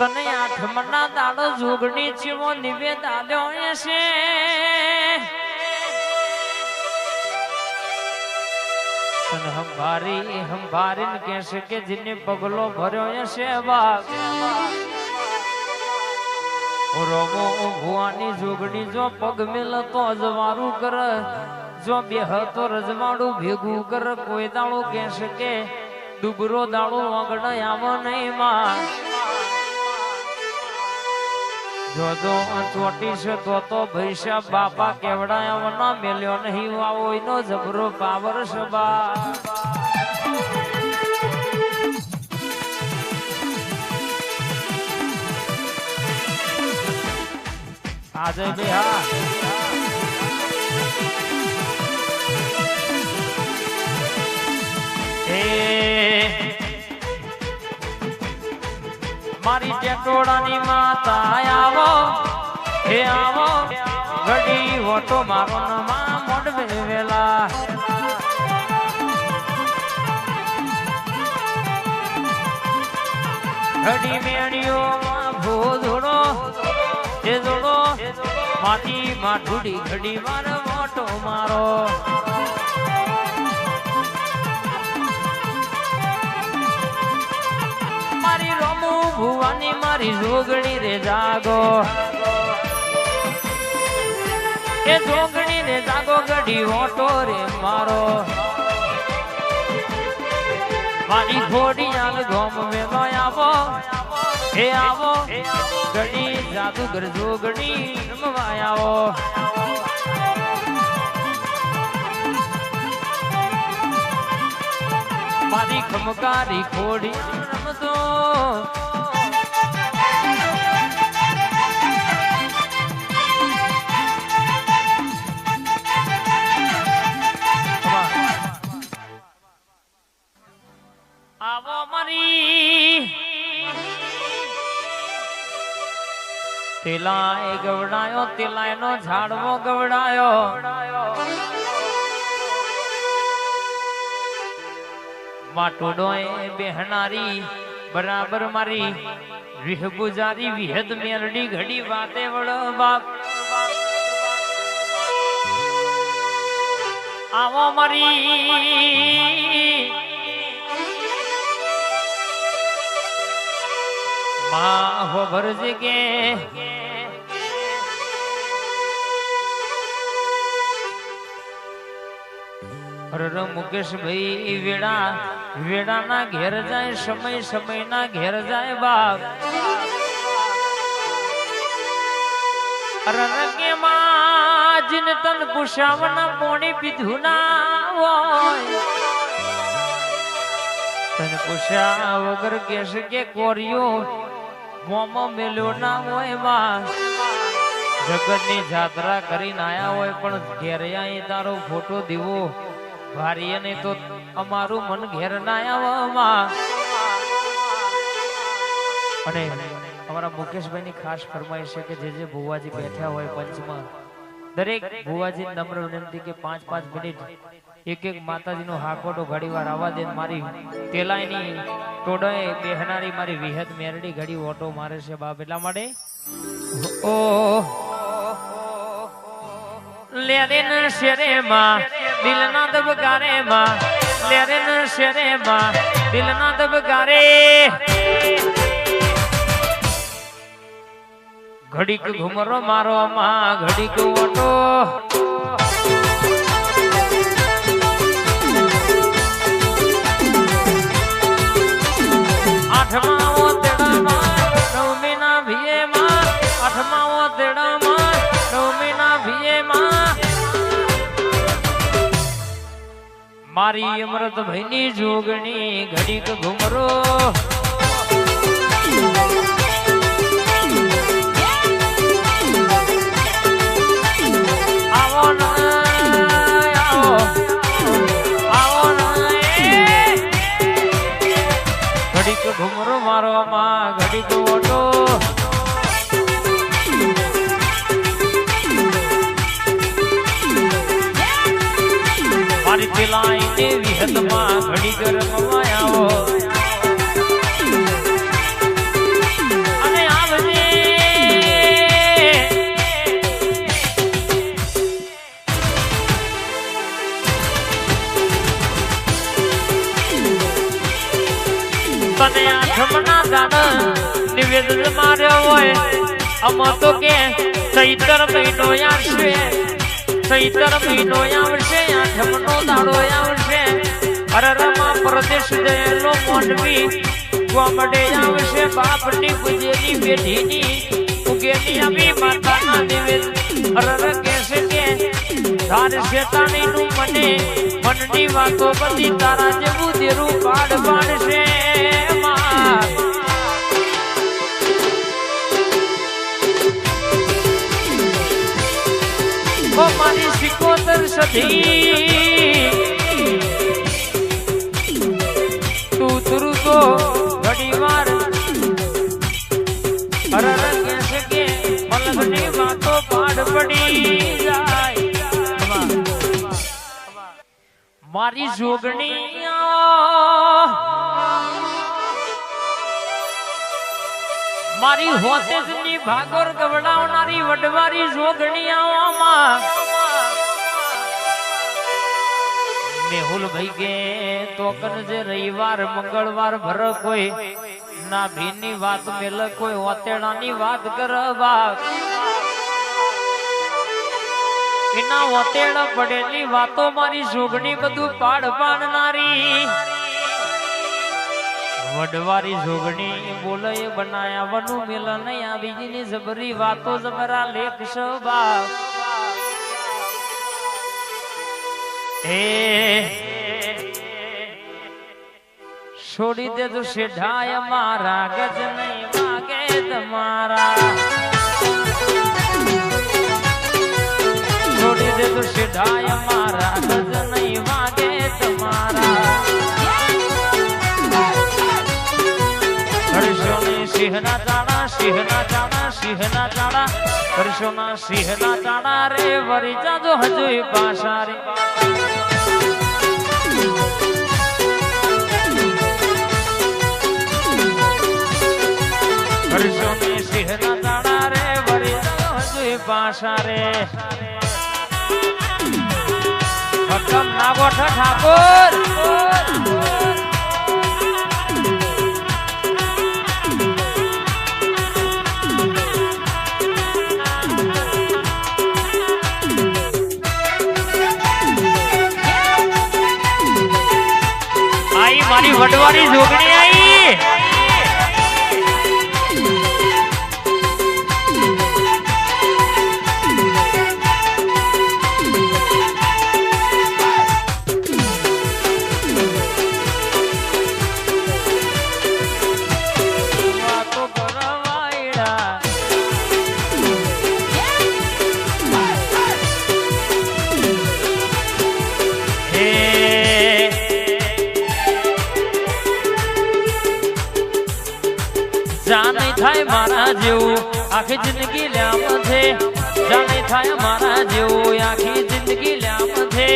તને આઠમના દાડો જોગણી ચીવો નિવેદ આલ્યો છે તને હંભારીને કહેશે કે જેને પગલો ભર્યો છે બાપ રોમો ભુવાની જોગણી જો પગ મેલ તો અજવારું કર જો બેહતો રજવાડું ભેગું કર કોઈ દાડો કહેશે કે ડુબરો દાડો વગડ આવો નહીં માં જો ચોટી છે તો ભૈસા બાપા કેવડાયા ના મેલ્યો નહીં આવો એનો જબરો પાવર છે બા આજે બે હા મારી ટેટોડાની માતા આવો હે આવો ઘડી ઓટો મારો નમા મોડવે વેલા ઘડી મેણીઓ માં ભોધડો એ જોડો માટી માઠુડી ઘડી વાર મોટો મારો મારી રમુ ભુવાની મારી જોગણી રે જાગો એ જોગણી રે જાગો ઘડી ઓટો રે મારો મારી ઘોડી આલ ગોમ મેલો આવો હે આવો ઘડી જાદુગર જોગણી રમવા આવો મારી ખમકારી ઘોડી રમતો આવો મારી તેલાય ગવડાયો તેલાય નો ઝાડવો ગવડાયો માટોડોય બેહનારી બરાબર મારી વિહ ગુજારી વિહદ મેરડી ઘડી વાતે વળ બાપ આવો મારી માં હો ભરજે કે મુકેશ ભાઈ વેડા ના ઘેર જાય સમય ના ઘેર જાય બાપ રંગે માં જીન તન પુષાવના પોણી પીધું ના હોય તન પુષા વગર કેશે કે કોરિયો મોમો મેલ્યો ના હોય માં જગત ની જાત્રા કરીને આયા હોય પણ ઘેર આઈ તારો ફોટો દીવો ભારી ને તો અમારું મન ઘેર ના આવવામાં અને અમારા મુકેશભાઈ ની ખાસ ફરમાઈશ છે કે જે ભુવાજી બેઠા હોય પંચમાં દરેક ભુવાજી નમ્ર વિનંતી કે 5-5 મિનિટ એક માતાજી નો હાકોટો ઘડી વાર આવા દે મારી તેલાઈની ટોડોએ બેહનારી મારી વિહત મેરડી ઘડી ઓટો મારે છે બાપ એટલા માટે ઓ લેરેન શેરેમાં દિલના દબગારેમાં લેરેન શેરેમાં દિલના દબગારે ઘડીક ઘુમરો મારો માં ઘડીક ઓટો આઠમાઓ તેડામાં નવમીના ભીએમાં આઠમાઓ તેડામાં નવમીના ભીએમાં મારી અમૃત ભાઈની જોગણી ઘડીક ઘુમરો આવો ઘડીક ઘુમરો મારો માં ઘડીક ઓટો મારી પેલાઈ દેવી હદમાં ઘડી ગરમમાં આવો અને આઠમના દાન નિવેદન માર્યો હોય અમ તો કે ચૈતર મહિનો આવશે ચૈતર મહિનો આવશે આઠમનો દાડો આવશે અરરમાં પ્રદેશ જયેલો મોનવી ગોમડે આવશે બાપની પૂજેલી બેઠીની ઉગેલી આવી માતાના નિવેદન અરર કહેશે કે ધાર શેતાણીનું મને મનની વાતો બધી તારા જેવું દેરું પાડ પાડશે મારી સિકોતર સધી તું તુરુ તો ઘડી વાર અરર કહેશે કે મલગની વાતો પાડ પડી જાય મારી જોગણી મારી હોતેજની ભાગોર ગવડાવનારી વડવારી જોગણીયાઓમાં મેહુલ ભાઈ કે તોકન જે રવિવાર મંગળવાર ભર કોઈ ના ભીની વાત મેલ કોઈ ઓતેડાની વાત કરવા એના ઓતેડા પડેલી વાતો મારી જોગણી બધું પાડ પાડનારી વડવારી જોગણી બોલે બનાયા વનુ મેલા નહીં આ બીજીની જબરી વાતો જબરા લેખ સભા એ છોડી દેજો શેઢાય મારા ગજ નહીં માગે તમારા છોડી દેજો શેઢાય મારા ગજ નહીં માગે તમારા સિંહના ચાણા સિંહના ચાણા સિંહના ચાણા કરશોના સિંહના ચાણા રે વરી જાજો હજુ પાછા રે કરશોની સિંહના ચાણા રે વરી જાજો હજુ પાછા રે ભક્કમ નાગોઠા ઠાકોર મારી વડવારી જોગણી આવી વાતો કરવાયડા જાને થાય મારા જેવું આખી જિંદગી લ્યામ છે જાને થાય મારા જેવું આખી જિંદગી લ્યામ છે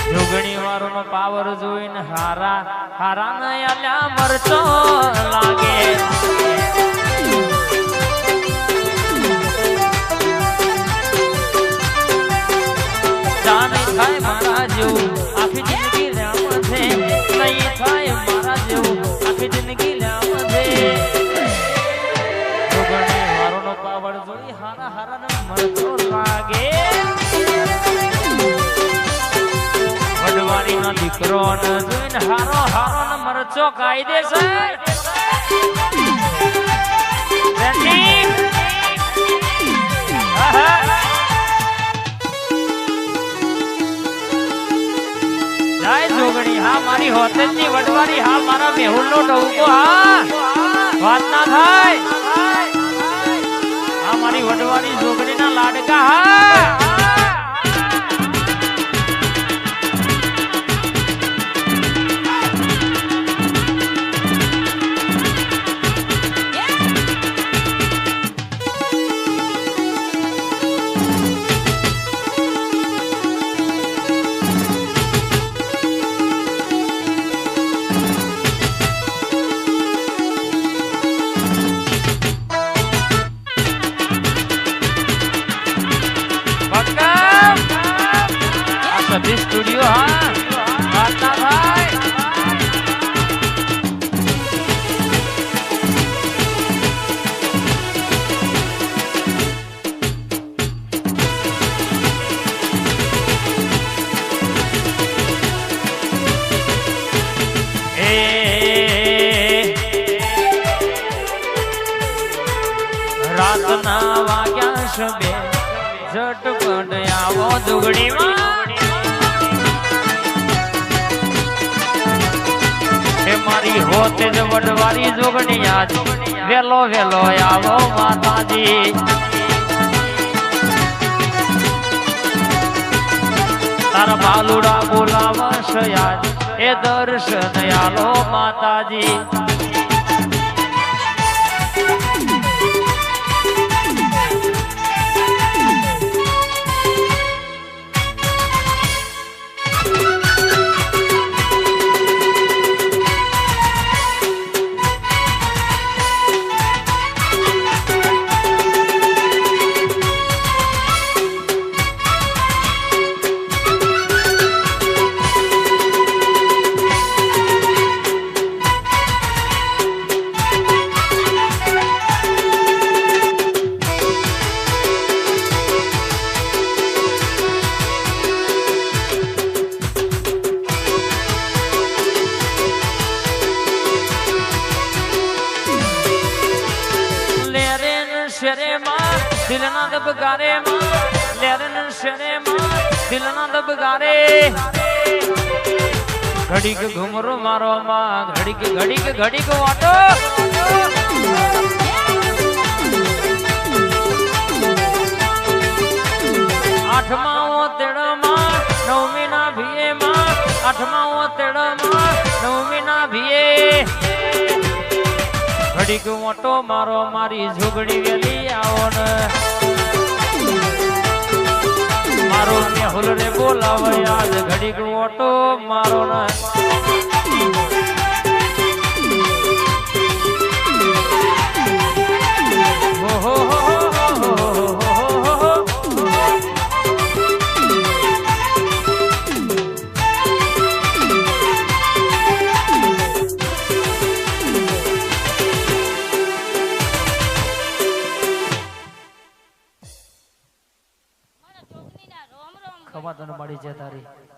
જોગણી વાળો નો પાવર જોઈને હારા હારા ન આલ્યા મરચો લાગે જાને થાય મારા જેવું આખી જિંદગી લ્યામ છે નહીં થાય મારા જેવું જિંદગી લામ દે જોગણી વારો નો પાવર જોઈ હારા હારા ને મરતો લાગે વડવારી ના દીકરો ને જોઈને હારો હારો ને મરચો કાયદેસર જય જોગણી હા મારી હોતેજની વડવારી હા મારા મેહુલ નો ડૌકો હા વાત ના થાય હા મારી વડવારી જોગણી ના લાડકા હા સ્ટુડિયો હા વાતા ભાઈ બાપાના વાગ્યા શબે ઝટપટ આવો દુગડીમાં એ મારી હોતે જ વડવારી જોગણી આજ વેલો વેલો આવો માતાજી તારા બાલુડા બોલાવશ યાદ એ દર્શન આલો માતાજી દિલના દબગારે માં લેરન શરે માં દિલના દબગારે ઘડીક ઘુમરો મારો માં ઘડીક વાટો આઠમા તેડમાં નવમી ના ભીએ માં આઠમા તેડમાં નવમી ના ભીએ ઘડીક મોટો મારો મારી ઝુગડી વેલી આવો ને મારો મેહુલ રે બોલાવ યાદ ઘડીક મોટો મારો ને હો ખબર તને મળી છે તારી